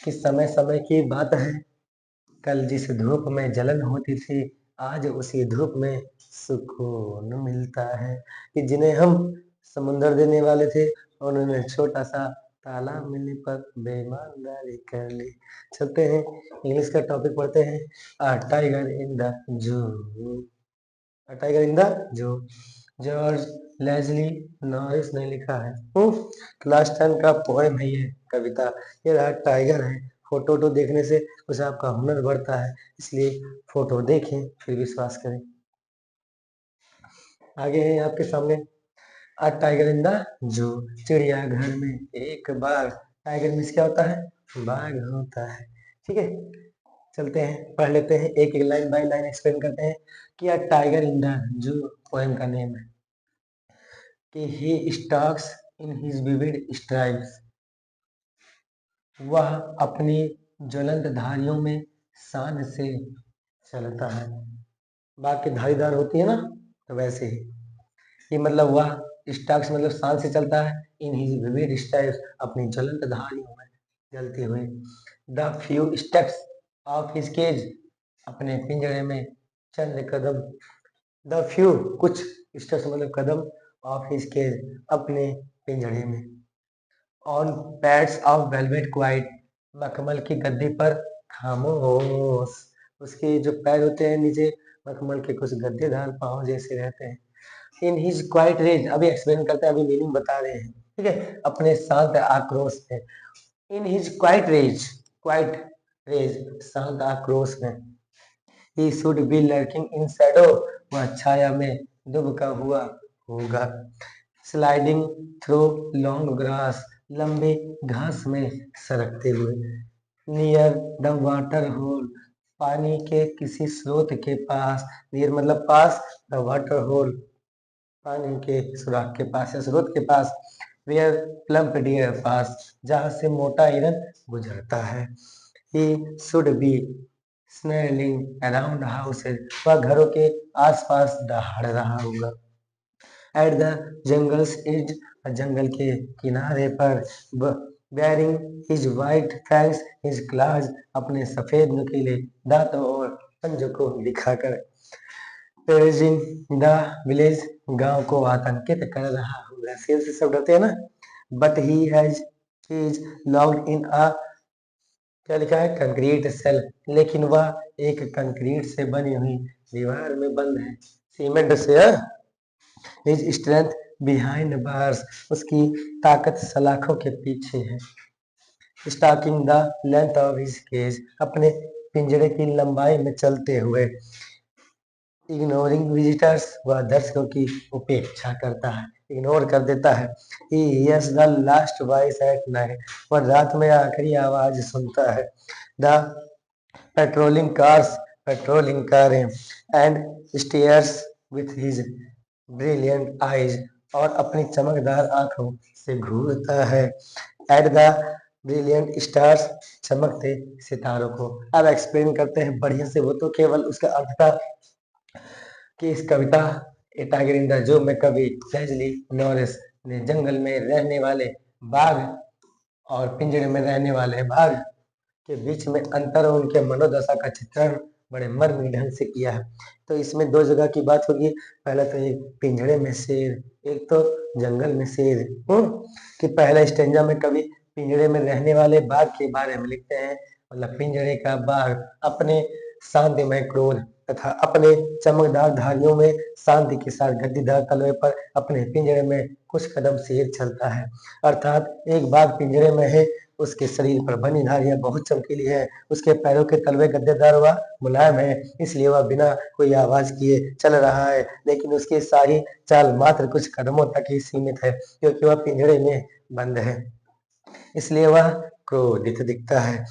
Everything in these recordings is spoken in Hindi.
कि समय समय की बात है, कल जिस धूप में जलन होती थी, आज उसी धूप में सुकून मिलता है। कि जिन्हें हम समुंदर देने वाले थे, उन्होंने छोटा सा तालाब मिलने पर बेईमानदारी कर ली। चलते हैं, इंग्लिश का टॉपिक पढ़ते हैं। अ टाइगर इन द जू। अ टाइगर इन द जू, जॉर्ज लेज़ली नॉरिस ने लिखा है। क्लास 10 का पोएम है ये कविता। ये रहा टाइगर है। फोटो तो देखने से कुछ आपका हुनर बढ़ता है, इसलिए फोटो देखें फिर विश्वास करें। आगे है आपके सामने अ टाइगर इन द जू। चिड़ियाघर में एक बाघ। टाइगर मीन्स क्या होता है? बाघ होता है। ठीक है, चलते हैं, पढ़ लेते हैं, एक एक लाइन बाय लाइन एक्सप्लेन करते हैं कि a tiger in the zoo poem का नेम है कि he stalks in his vivid stripes. वह अपनी ज्वलंत धारियों में शान से चलता है। बाघ की धारीदार होती है ना, तो वैसे ही ये मतलब वह स्टॉक्स मतलब शान से चलता है, इन हिज विविड स्ट्राइप्स अपनी ज्वलंत धारियों में जलते हुए। The few steps of his cage अपने पिंजरे में चंद कदम। द फ्यू कुछ स्टेप्स मतलब कदम, ऑफ हिज केज अपने पिंजरे में। On pads of velvet quiet मखमल की गद्दी पर खामोश। उसके जो पैर होते हैं नीचे मखमल के कुछ गद्देदार पांव जैसे रहते हैं। इन हिज क्वाइट रेज, अभी एक्सप्लेन करते हैं, अभी मीनिंग बता रहे हैं। ठीक है, अपने शांत आक्रोश में। In his quiet rage, quiet rage शांत आक्रोश में। He should be lurking in shadow, वह छाया में दुबका हुआ होगा। स्लाइडिंग थ्रू लॉन्ग ग्रास, लंबे घास में सरकते हुए। नियर द वाटर होल, पानी के किसी स्रोत के पास। नियर मतलब पास, द वाटर होल पानी के सुराख के पास या स्रोत के पास। वेयर प्लम्प डियर पास, जहाँ से मोटा हिरन गुजरता है। He should be snarling around houses, वह घरों के आसपास दहाड़ रहा होगा। एट द जंगल्स एज, जंगल के किनारे पर। Baring his white fangs his claws, अपने सफेद नुकीले दांतों और पंजों को दिखाकर। टेरेजिंग द विलेज, गांव को आतंकित कर रहा होगा। शेर से सब डरते हैं ना। But he has is locked in a, क्या लिखा है? कंक्रीट सेल, लेकिन वह एक कंक्रीट से बनी हुई दीवार में बंद है। सीमेंट से हिज स्ट्रेंथ बिहाइंड बार्स, उसकी ताकत सलाखों के पीछे है। Stalking the length of his cage, अपने पिंजरे की लंबाई में चलते हुए। इग्नोरिंग विजिटर्स, वह दर्शकों की उपेक्षा करता है, इग्नोर कर देता है। He hears the last voice at night, वह रात में आखिरी आवाज सुनता है। द पेट्रोलिंग कार्स, पेट्रोलिंग कारें। And stairs with his brilliant eyes, और अपनी चमकदार आंखों से घूरता है। एट द ब्रिलियंट स्टार्स, चमकते सितारों को। अब एक्सप्लेन करते हैं बढ़िया से, वो तो केवल उसका अर्थ था कि इस कविता ए टाइगर इन द जू में कवि लेज़ली नॉरिस ने जंगल में रहने वाले बाघ और पिंजरे में रहने वाले बाघ के बीच में अंतर और उनके मनोदशा का चित्रण बड़े मर्मी ढंग से किया है। तो इसमें दो जगह की बात होगी। पहला तो एक पिंजरे में शेर, एक तो जंगल में शेर। कि पहला स्टेंजा में कवि पिंजरे में रहने वाले बाघ के बारे में लिखते हैं। मतलब पिंजरे का बाघ अपने शांतिमय क्रोध तथा अपने चमकदार धारियों में शांति के साथ गद्दीदार तलवे पर अपने पिंजरे में कुछ कदम शेर चलता है। अर्थात एक बाघ पिंजरे में है, उसके शरीर पर बनी धारियां बहुत चमकीली है, उसके पैरों के तलवे गद्देदार व मुलायम है, इसलिए वह बिना कोई आवाज किए चल रहा है। लेकिन उसकी सारी चाल मात्र कुछ कदमों तक ही सीमित है, क्योंकि वह पिंजरे में बंद है, इसलिए वह क्रोधित दिखता है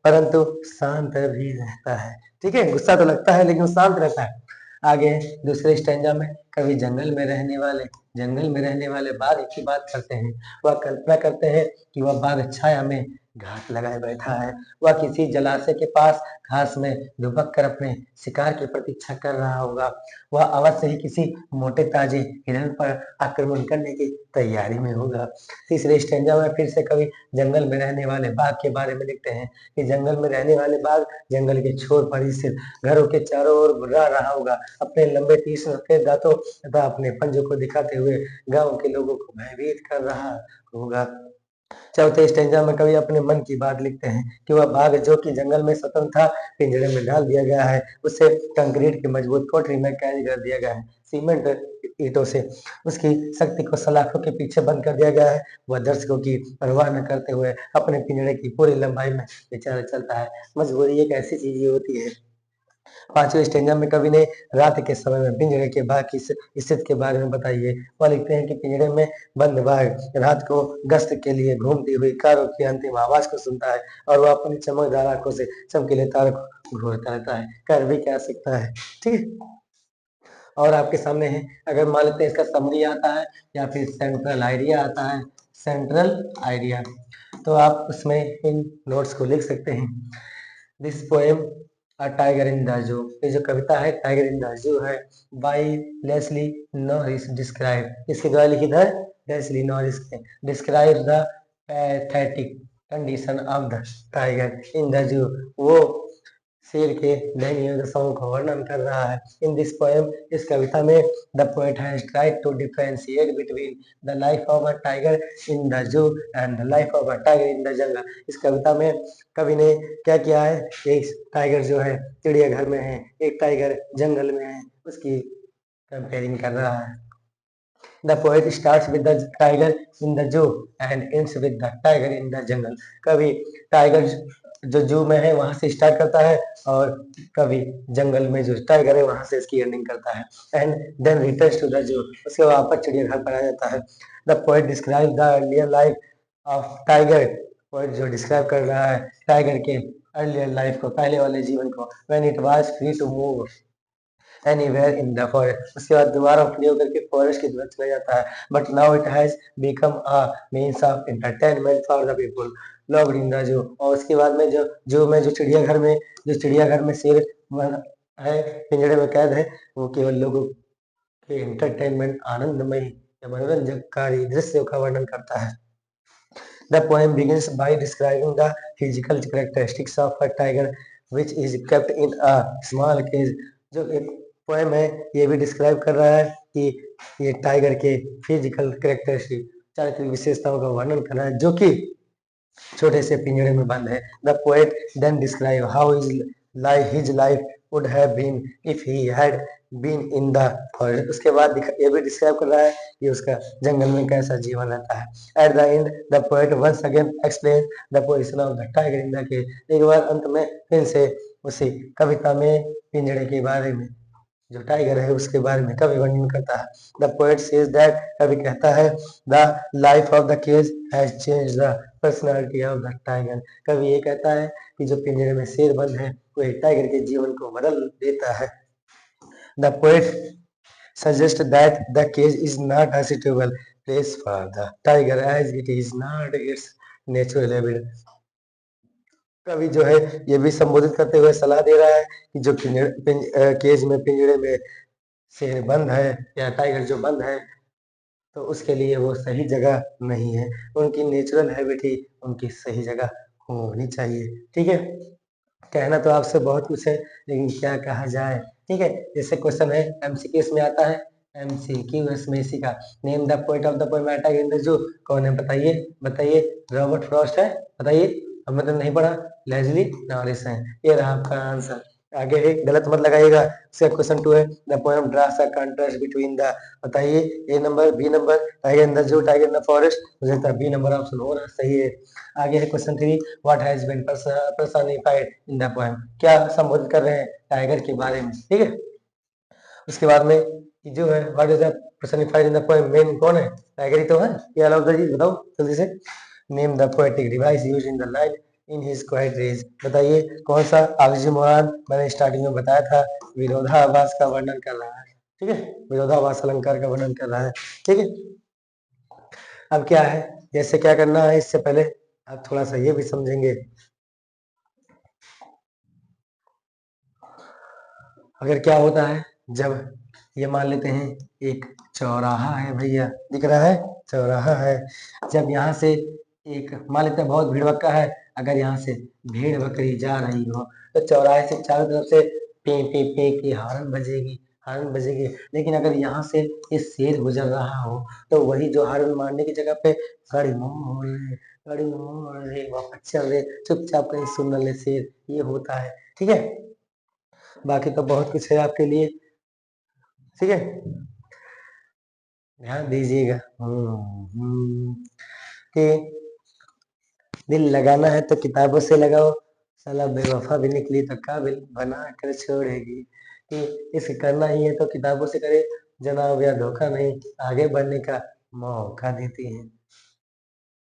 परंतु शांत भी रहता है। ठीक है, गुस्सा तो लगता है लेकिन शांत रहता है। आगे दूसरे स्टैंजा में कवि जंगल में रहने वाले बाघ की बात करते हैं। वह कल्पना करते हैं कि वह बाघ छाया में घात लगाए बैठा है। वह किसी जलाशय के पास घास में दुबक कर अपने शिकार की प्रतीक्षा कर रहा होगा। वह अवश्य ही किसी मोटे ताजे हिरण पर आक्रमण करने की तैयारी में होगा। तीसरे स्टेंजा में फिर से कवि जंगल में रहने वाले बाघ के बारे में लिखते हैं कि जंगल में रहने वाले बाघ जंगल के छोर पर स्थित घरों के चारों ओर गुर्रा रहा होगा, अपने लंबे तीक्ष्ण सफेद दांतों तथा अपने पंजों को दिखाते हुए गांव के लोगों को भयभीत कर रहा होगा। चौथे स्टेंजा में कवि अपने मन की बात लिखते हैं कि वह बाघ जो कि जंगल में स्वतंत्र था, पिंजरे में डाल दिया गया है, उसे कंक्रीट की मजबूत कोठरी में कैद कर दिया गया है, सीमेंट ईंटों से उसकी शक्ति को सलाखों के पीछे बंद कर दिया गया है। वह दर्शकों की परवाह न करते हुए अपने पिंजरे की पूरी लंबाई में बेचारा चलता है। मजबूरी एक ऐसी चीज होती है। पांचवें स्टेंजा में कवि ने रात के समय में पिंजरे के बाघ की स्थिति के बारे में बताइए। वह लिखते हैं कि पिंजरे में बंद बाघ रात को गश्त के लिए घूमती हुई कारों की अंतिम आवाज को सुनता है और वह अपनी चमकदार आंखों से चमकीले तारों को घूरता रहता है। कर भी क्या सकता है, ठीक है। और आपके सामने है, अगर मान लेते हैं इसका समरी आता है या फिर सेंट्रल आइडिया आता है, सेंट्रल आइडिया, तो आप उसमें इन नोट्स को लिख सकते हैं। This poem a tiger in the जू, ये जो कविता है टाइगर इन द जू है, बाय लेस्ली नॉरिस डिस्क्राइब, इसके द्वारा लिखित है लेस्ली नॉरिस ने, describe the pathetic condition of the tiger in the जू, वो शेर के दयनीय दशाओं का वर्णन कर रहा है। इन दिस पोएम, इस कविता में the poet has tried to differentiate between the life of a tiger in the zoo and the life of a tiger in the jungle. इस कविता में कवि ने क्या किया है, एक टाइगर जो है चिड़ियाघर में है, एक टाइगर जंगल में है, उसकी कंपेयरिंग कर रहा है। The poet starts with the tiger in the zoo and ends with the tiger in the jungle. कभी टाइगर जो जू में है वहां से स्टार्ट करता है और कभी जंगल में जो टाइगर है वहां से इसकी एंडिंग करता है। And then returns to the zoo, उसके वापस चिड़ियाघर पर आ जाता है। The poet describe the earlier life of tiger, poet जो डिस्क्राइब कर रहा है टाइगर के अर्लियर लाइफ को, पहले वाले जीवन को, when it was free to move anywhere in the forest, उसके बाद दोबारा फ्री होकर के फॉरेस्ट की तरफ चला जाता है। But now it has become a means of entertainment for the people locked in the जू, और उसके बाद में जो जू में जो चिड़ियाघर में शेर है, पिंजड़े में कैद है, वो केवल लोगों के एंटरटेनमेंट आनंदमय या मनोरंजककारी दृश्यों का वर्णन करता है। The poem begins by describing the physical characteristics of a tiger which is kept in a small cage। जो एक पोएम है ये भी डिस्क्राइब कर रहा है कि ये टाइगर के फिजिकल कैरेक्टरिस्टिक चारित्रिक विशेषताओं का वर्णन कर रहा है जो कि छोटे से पिंजरे में बंद है। The poet then describe how his life would have been if he had been in the forest, उसके बाद ये भी डिस्क्राइब कर रहा है कि उसका जंगल में कैसा जीवन रहता है। At the end the poet once again explain the position of the tiger in the cage, एक बार अंत में फिर से उसी कविता में पिंजड़े के बारे में, जो टाइगर है उसके बारे में कवि वर्णन करता है। द पोएट सेज दैट, कवि कहता है the life of the cage has changed the personality of the tiger, कवि ये कहता है कि जो पिंजरे में शेर बंद है वो एक टाइगर के जीवन को बदल देता है। The poet suggest that the cage is not a suitable place for the tiger as it is not its natural habit, कवि जो है ये भी संबोधित करते हुए सलाह दे रहा है कि जो केज में पिंजरे में शेर बंद है या टाइगर जो बंद है तो उसके लिए वो सही जगह नहीं है, उनकी नेचुरल हैबिट ही उनकी सही जगह होनी चाहिए। ठीक है, कहना तो आपसे बहुत कुछ है लेकिन क्या कहा जाए। ठीक है, जैसे क्वेश्चन है एमसीक्यू में आता है, एमसीक्यू इसमें इसी का, name the poet of the poem attack in the जू, कौन है बताइए बताइए, रॉबर्ट फ्रॉस्ट है, बताइए, हमने तो नहीं पढ़ा, लेस्ली नॉरिस है, ये रहा आपका आंसर। आगे है, गलत मत लगाइएगा। इसका क्वेश्चन 2 है, the poem draws a contrast between the, बताइए A number B number, tiger in the zoo tiger in the forest, मुझे लगता है बी नंबर ऑप्शन होना सही है। आगे है question 3, what has been personified in the poem, क्या संबोधित कर रहे हैं टाइगर के बारे में। ठीक है, उसके बाद में जो है what is the personified in the poem, main कौन है, टाइगर ही तो है, ये अलाउ द जी बताओ जल्दी से। Name the poetic device used in the line in his quiet rage, बताइए कौन सा ऑक्सीमोरॉन मैंने स्टार्टिंग में बताया था, विरोधाभास का वर्णन कर रहा है। ठीक है, विरोधाभास अलंकार का वर्णन कर रहा है। ठीक है, अब क्या है, जैसे क्या करना है इससे पहले अब थोड़ा सा ये भी समझेंगे। अगर क्या होता है जब ये मान लेते हैं एक चौराहा है भैया, दिख रहा है चौराहा है, जब यहाँ से एक मान लेते हैं बहुत भीड़ भक्का है, अगर यहाँ से भेड़ बकरी जा रही हो तो चौराहे से चारों तरफ से पे पे पे की हॉर्न बजेगी। लेकिन अगर यहाँ से ये शेर गुजर रहा हो तो वही जो हॉर्न मारने की जगह पे गाड़ी मोड़ रहे वापस चल रहे, चुपचाप कहीं सुन न ले शेर, ये होता है। ठीक है, बाकी तो बहुत कुछ है आपके लिए। ठीक है, ध्यान दीजिएगा। कि दिल लगाना है तो किताबों से लगाओ, साला बेवफा भी निकली तो काबिल बना कर छोड़ेगी। कि इसे करना ही है तो किताबों से करे जनाब, या धोखा नहीं आगे बढ़ने का मौका देती है।